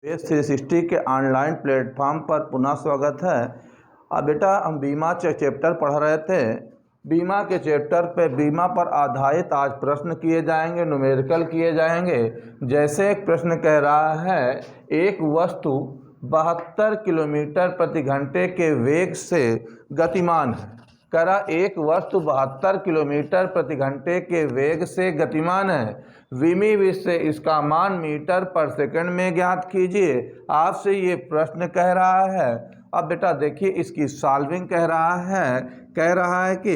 Base 360 के online platform पर पुनः स्वागत है। अब बेटा हम बीमा चैप्टर पढ़ रहे थे। बीमा के चैप्टर पे बीमा पर आधारित आज प्रश्न किए जाएंगे, न्यूमेरिकल किए जाएंगे। जैसे एक प्रश्न कह रहा है, एक वस्तु 72 किलोमीटर प्रति घंटे के वेग से गतिमान है। कह रहा एक वस्तु 72 किलोमीटर प्रति घंटे के वेग से गतिमान है। विमि से इसका मान मीटर पर सेकंड में ज्ञात कीजिए। आपसे ये प्रश्न कह रहा है। अब बेटा देखिए इसकी सॉल्विंग कह रहा है कि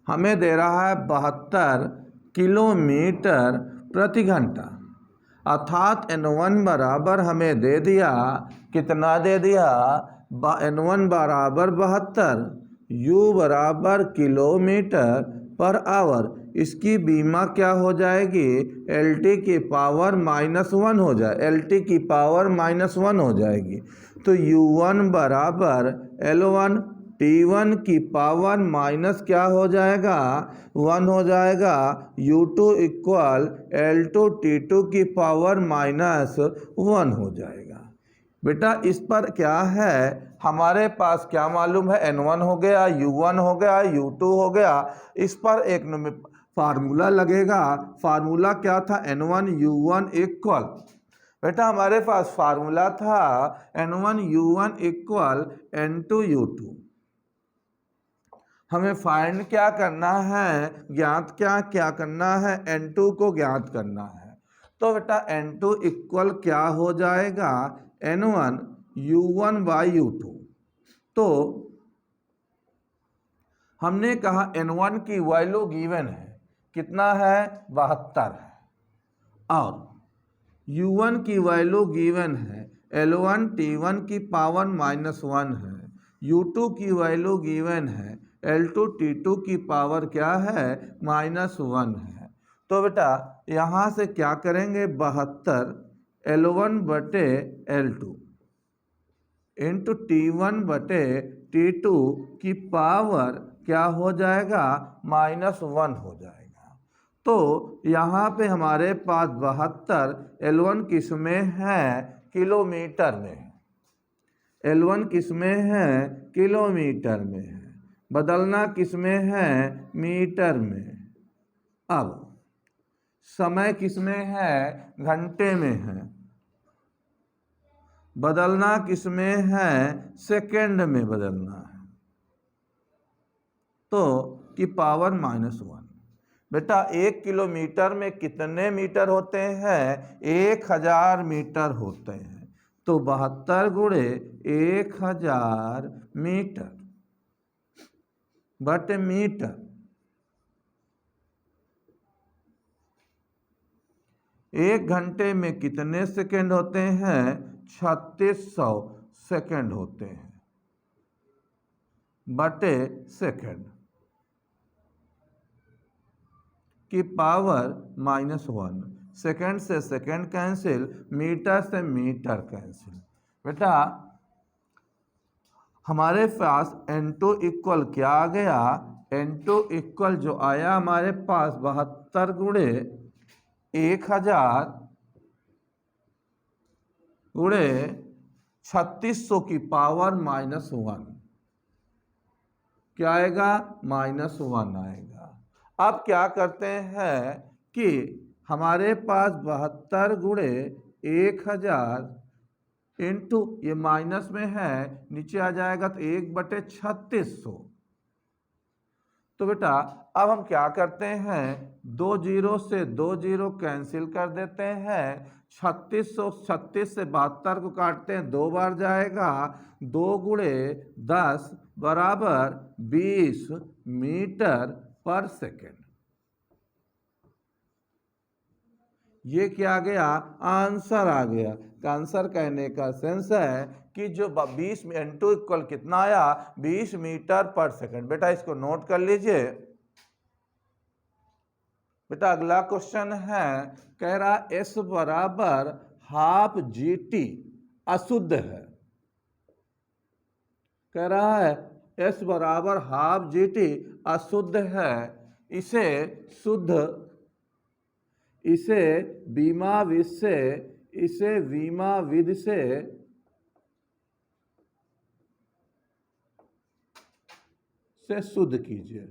हमें दे रहा है 72 किलोमीटर प्रति घंटा, अर्थात n1 बराबर हमें दे दिया, कितना दे दिया, n1 बराबर 72, u बराबर किलोमीटर पर आवर। इसकी बीमा क्या हो जाएगी, LT की पावर -1 हो जाए, LT की पावर -1 हो जाएगी। तो U1 बराबर L1 T1 की पावर माइनस क्या हो जाएगा, 1 हो जाएगा। U2 इक्वल L2 T2 की पावर -1 हो जाएगा। बेटा इस पर क्या है, हमारे पास क्या मालूम है, N1 हो गया, U1 हो गया, U2 हो गया। इस पर एक फार्मूला लगेगा। फार्मूला क्या था, N1 U1 इक्वल, बेटा हमारे पास फार्मूला था N1 U1 equal N2 U2। हमें फाइंड क्या करना है, ज्ञात क्या करना है, N2 को ज्ञात करना है। तो बेटा N2 इक्वल क्या हो जाएगा, N1 U1 बाई U2। तो हमने कहा N1 की वैल्यू गिवन है, कितना है, 72 है, और U1 की वैल्यू गिवन है L1 T1 की पावर -1 है, U2 की वैल्यू गिवन है L2 T2 की पावर क्या है, -1 है। तो बेटा यहाँ से क्या करेंगे, 72 L1 बटे L2 इंटू T1 बटे T2 की पावर क्या हो जाएगा, -1 हो जाएगा। तो यहाँ पे हमारे पास 72 L1 किस में है, किलोमीटर में है, L1 किस में है, किलोमीटर में है, बदलना किस में है, मीटर में। अब समय किस में है, घंटे में है, बदलना किस में है, सेकंड में बदलना है। तो की पावर -1। बेटा 1 किलोमीटर में कितने मीटर होते हैं, 1000 मीटर होते हैं। तो 72 गुणे 1000 मीटर बटे मीटर। एक घंटे में कितने सेकंड होते हैं, 3600 सेकंड होते हैं, बटे सेकंड की पावर -1। सेकंड से सेकंड कैंसिल, मीटर से मीटर कैंसिल। बेटा हमारे पास N2 इक्वल क्या आ गया, N2 इक्वल जो आया हमारे पास 72 गुणे 1000 गुणे 3600 की पावर -1, क्या आएगा, -1 आएगा। अब क्या करते हैं कि हमारे पास 72 गुणे 1000 इंटू, ये माइनस में है, नीचे आ जाएगा तो 1/3600। तो बेटा अब हम क्या करते हैं, 2 जीरो से 2 जीरो कैंसिल कर देते हैं। 3636 से 72 को काटते हैं, 2 बार जाएगा, 2 गुणे 10 बराबर 20 मीटर पर सेकेंड। ये क्या आ गया, आंसर आ गया। आंसर कहने का सेंस है कि जो 20 में N2 इक्वल कितना आया, 20 मीटर पर सेकंड। बेटा इसको नोट कर लीजिए। बेटा अगला क्वेश्चन है, कह रहा S बराबर हाफ GT अशुद्ध है। कह रहा है S बराबर हाफ GT अशुद्ध है। इसे बीमा विष से इसे वीमा विधि से शुद्ध कीजिए।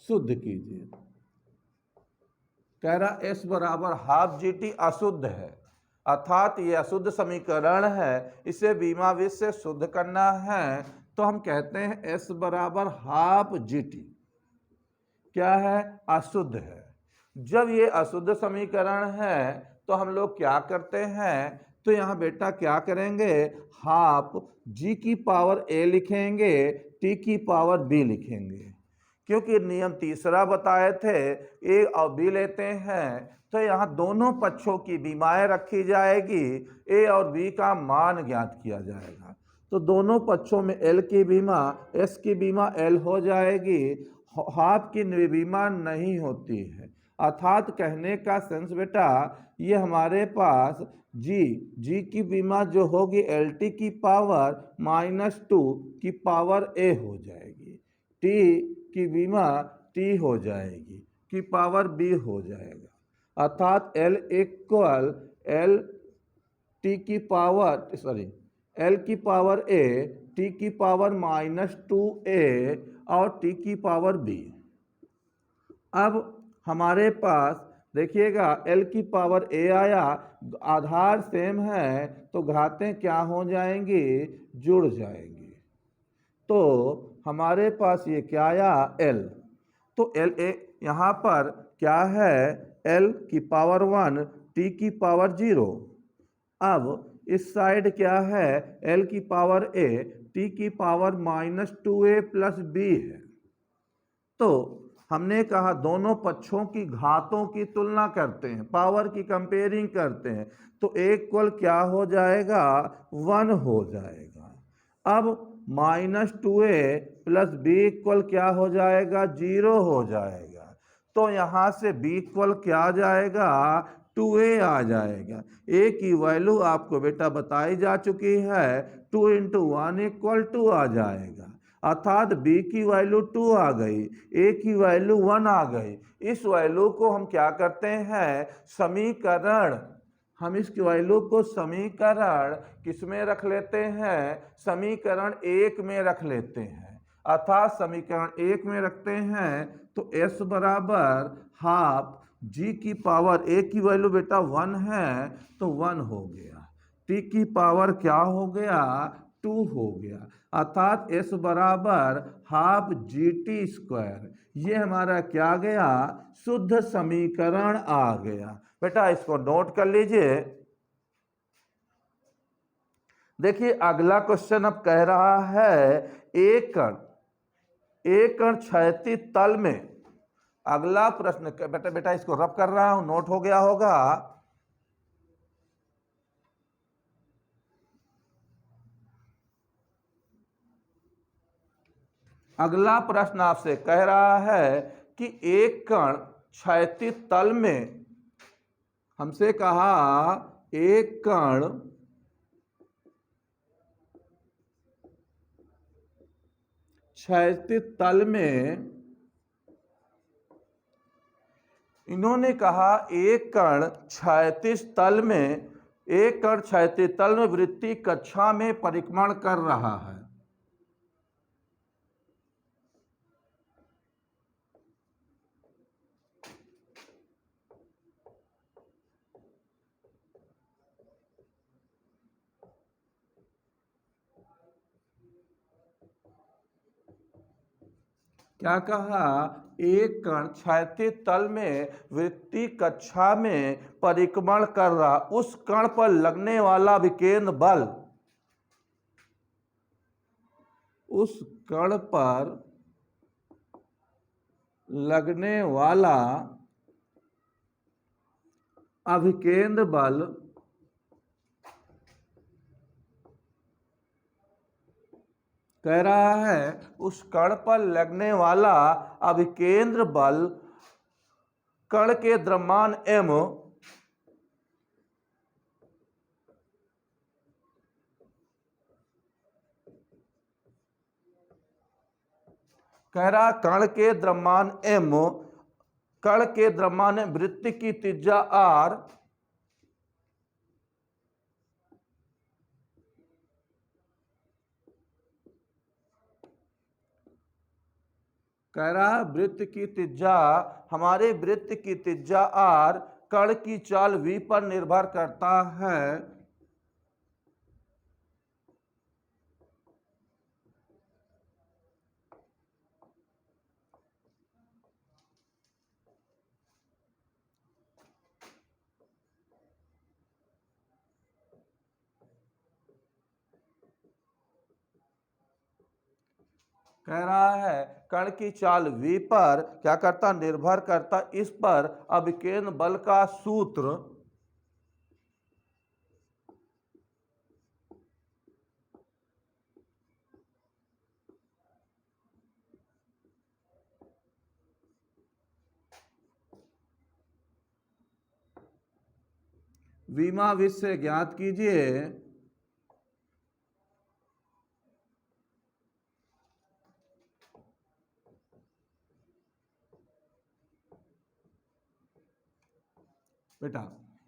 शुद्ध कीजिए। कह रहा S बराबर हाफ GT अशुद्ध है, अर्थात ये अशुद्ध समीकरण है, इसे वीमा विधि से शुद्ध करना है। तो हम कहते हैं S बराबर हाफ GT क्या है, अशुद्ध है। जब ये अशुद्ध समीकरण है तो हम लोग क्या करते हैं, तो यहाँ बेटा क्या करेंगे, हाफ G की पावर A लिखेंगे, T की पावर B लिखेंगे। क्योंकि नियम तीसरा बताए थे A और B लेते हैं तो यहाँ दोनों पक्षों की बीमाएं रखी जाएगी, A और B का मान ज्ञात किया जाएगा। तो दोनों पक्षों में L की बीमा S की बीमा L हो जाएगी, हाफ की बीमा नहीं होती है। अर्थात कहने का सेंस बेटा ये हमारे पास जी की बीमा जो होगी LT की पावर -2 की पावर A हो जाएगी, T की बीमा T हो जाएगी की पावर B हो जाएगा। अर्थात L इक्वल L T की पावर L की पावर A, T की पावर -2A और T की पावर B। अब हमारे पास देखिएगा L की पावर A आया, आधार सेम है तो घातें क्या हो जाएंगी, जुड़ जाएंगी। तो हमारे पास ये क्या आया, L। तो L यहाँ पर क्या है, L की पावर 1 T की पावर 0। अब इस साइड क्या है, L की पावर A T की पावर -2A प्लस B है। तो हमने कहा दोनों पक्षों की घातों की तुलना करते हैं, पावर की कंपेयरिंग करते हैं, तो A इक्वल क्या हो जाएगा, 1 हो जाएगा। अब -2A प्लस B इक्वल क्या हो जाएगा, 0 हो जाएगा। तो यहाँ से B इक्वल क्या आ जाएगा, 2A आ जाएगा। A की वैल्यू आपको बेटा बताई जा चुकी है, 2 × 1 = 2 आ जाएगा। अर्थात B की वैल्यू 2 आ गई, A की वैल्यू 1 आ गई। इस वैल्यू को हम क्या करते हैं, समीकरण, हम इस वैल्यू को समीकरण किस में रख लेते हैं, समीकरण 1 में रख लेते हैं। अर्थात समीकरण 1 में रखते हैं तो S बराबर हाफ G की पावर, A की वैल्यू बेटा 1 है तो 1 हो गया, T की पावर क्या हो गया, 2 हो गया। अर्थात S बराबर हाफ GT²। ये हमारा क्या गया, शुद्ध समीकरण आ गया। बेटा इसको नोट कर लीजिए। देखिए अगला क्वेश्चन अब कह रहा है एक कण क्षैतिज तल में, अगला प्रश्न बेटा इसको रब कर रहा हूं, नोट हो गया होगा। अगला प्रश्न आपसे कह रहा है कि एक कण क्षैतिज तल में, हमसे कहा एक कण क्षैतिज तल में, इन्होंने कहा एक कण क्षैतिज तल में, एक कण क्षैतिज तल में वृत्तीय कक्षा में परिक्रमण कर रहा है। क्या कहा, एक कण क्षैतिज तल में वृत्तीय कक्षा में परिक्रमण कर रहा, उस कण पर लगने वाला विकेंद्र बल, उस कण पर लगने वाला अभिकेंद्र बल कह रहा है, उस कण पर लगने वाला अभिकेंद्र बल कण के द्रव्यमान m कह रहा कण के द्रव्यमान m कण के द्रव्यमान वृत्त की त्रिज्या r, कह रहा वृत्त की त्रिज्या, हमारे वृत्त की त्रिज्या r कण की चाल v पर निर्भर करता है। कह रहा है कण की चाल v पर क्या करता, निर्भर करता, इस पर अभिकेंद्र बल का सूत्र विमा विष से ज्ञात कीजिए। बेटा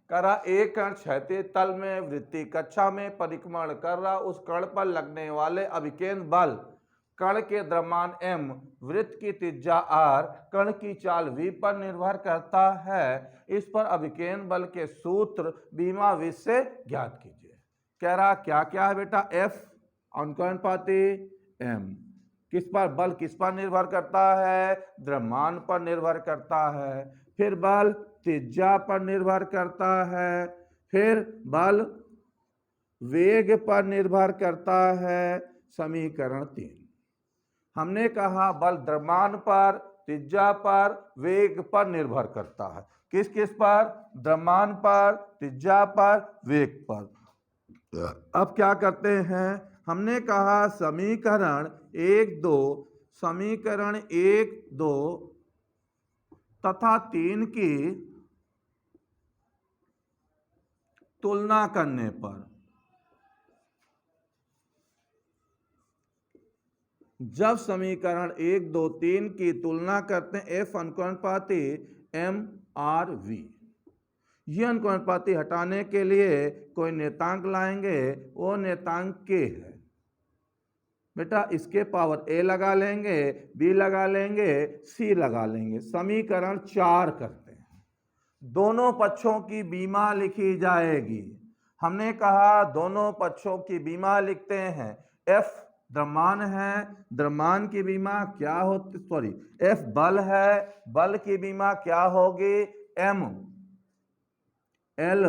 कह रहा एक कण क्षैतिज तल में वृत्तीय कक्षा में परिक्रमण कर रहा, उस कण पर लगने वाले अभिकेंद्र बल कण के द्रव्यमान m, वृत्त की त्रिज्या r, कण की चाल v पर निर्भर करता है। इस पर अभिकेंद्र बल के सूत्र बीमा विष से ज्ञात कीजिए। कह रहा क्या क्या है बेटा, F अनुपाती m, किस पर बल किस पर निर्भर करता है, द्रव्यमान पर निर्भर करता है। फिर बल त्रिज्या पर निर्भर करता है, फिर बल वेग पर निर्भर करता है। समीकरण 3 हमने कहा बल द्रव्यमान पर, त्रिज्या पर, वेग पर निर्भर करता है। किस किस पर, द्रव्यमान पर, त्रिज्या पर, वेग पर। अब क्या करते हैं, हमने कहा समीकरण 1 2 तथा 3 की तुलना करने पर, जब समीकरण 1 2 3 की तुलना करते हैं F अनुपाती m r v, ये अनुपाती हटाने के लिए कोई नियतांक लाएंगे, वो नियतांक k है बेटा। इसके पावर a लगा लेंगे, b लगा लेंगे, c लगा लेंगे। समीकरण 4 करते हैं, दोनों पक्षों की बीमा लिखी जाएगी। हमने कहा दोनों पक्षों की बीमा लिखते हैं। F द्रव्यमान है, द्रव्यमान की बीमा क्या होती, F बल है, बल की बीमा क्या होगी, m l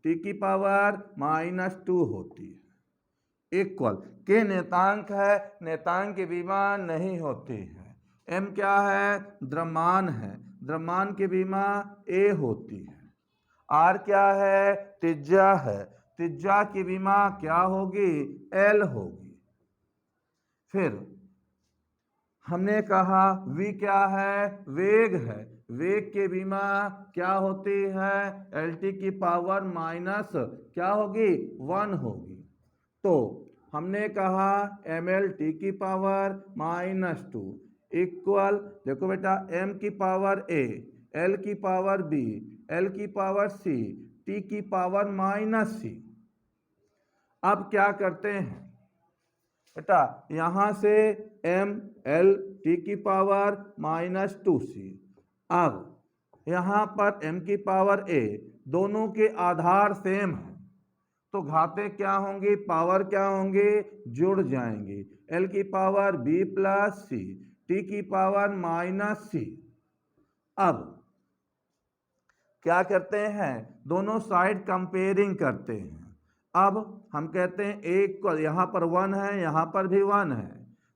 t की पावर -2 होती है। इक्वल के नियतांक है, नियतांक की बीमा नहीं होती है। m क्या है, द्रव्यमान है, द्रव्यमान की बीमा a होती है। r क्या है, त्रिज्या है, त्रिज्या की बीमा क्या होगी, l होगी। फिर हमने कहा v क्या है, वेग है, वेग की बीमा क्या होती है, lt की पावर माइनस क्या होगी, 1 होगी। तो हमने कहा ml t की पावर -2 इक्वल, देखो बेटा m की पावर a, l की पावर b, l की पावर c, t की पावर -c। अब क्या करते हैं बेटा, यहां से m l t की पावर -2c। अब यहां पर m की पावर a, दोनों के आधार सेम है तो घातें क्या होंगी, पावर क्या होंगी, जुड़ जाएंगी। l की power b plus c, t की पावर -c। अब क्या करते हैं, दोनों साइड कंपेयरिंग करते हैं। अब हम कहते हैं a इक्वल, यहाँ पर 1 है, यहाँ पर भी 1 है,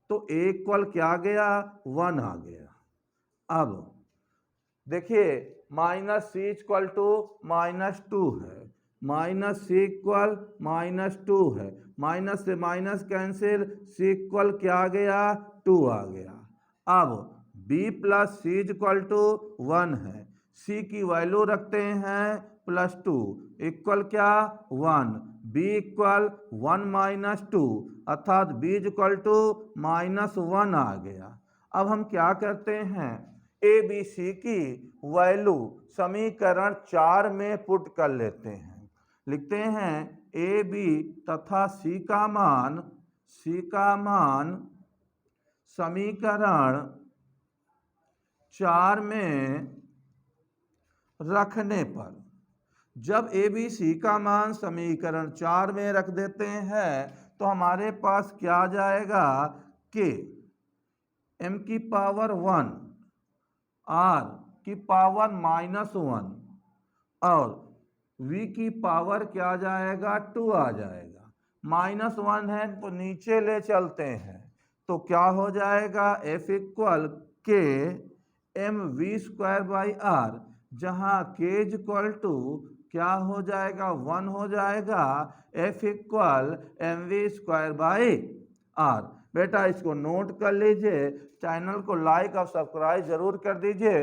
तो a इक्वल क्या आ गया, 1 आ गया। अब देखिए -c इक्वल टू -2 है, -c इक्वल -2 है, माइनस से माइनस कैंसिल, c इक्वल क्या आ गया, 2 आ गया। अब b plus c equal to 1 है, c की वैल्यू रखते हैं +2 इक्वल क्या, 1, b इक्वल 1 - 2 अर्थात b इक्वल टू -1 आ गया। अब हम क्या करते हैं, a b c की वैल्यू समीकरण 4 में पुट कर लेते हैं। लिखते हैं ए बी तथा सी का मान समीकरण 4 में रखने पर, जब ए बी सी का मान समीकरण 4 में रख देते हैं तो हमारे पास क्या आ जाएगा कि m की पावर 1 r की पावर -1 और v की पावर क्या आ जाएगा 2 आ जाएगा। -1 है तो नीचे ले चलते हैं तो क्या हो जाएगा f equal k m v square by r, जहाँ k इक्वल टू क्या हो जाएगा 1 हो जाएगा, f equal m v square by r. बेटा इसको नोट कर लीजिए, चैनल को लाइक और सब्सक्राइब जरूर कर दीजिए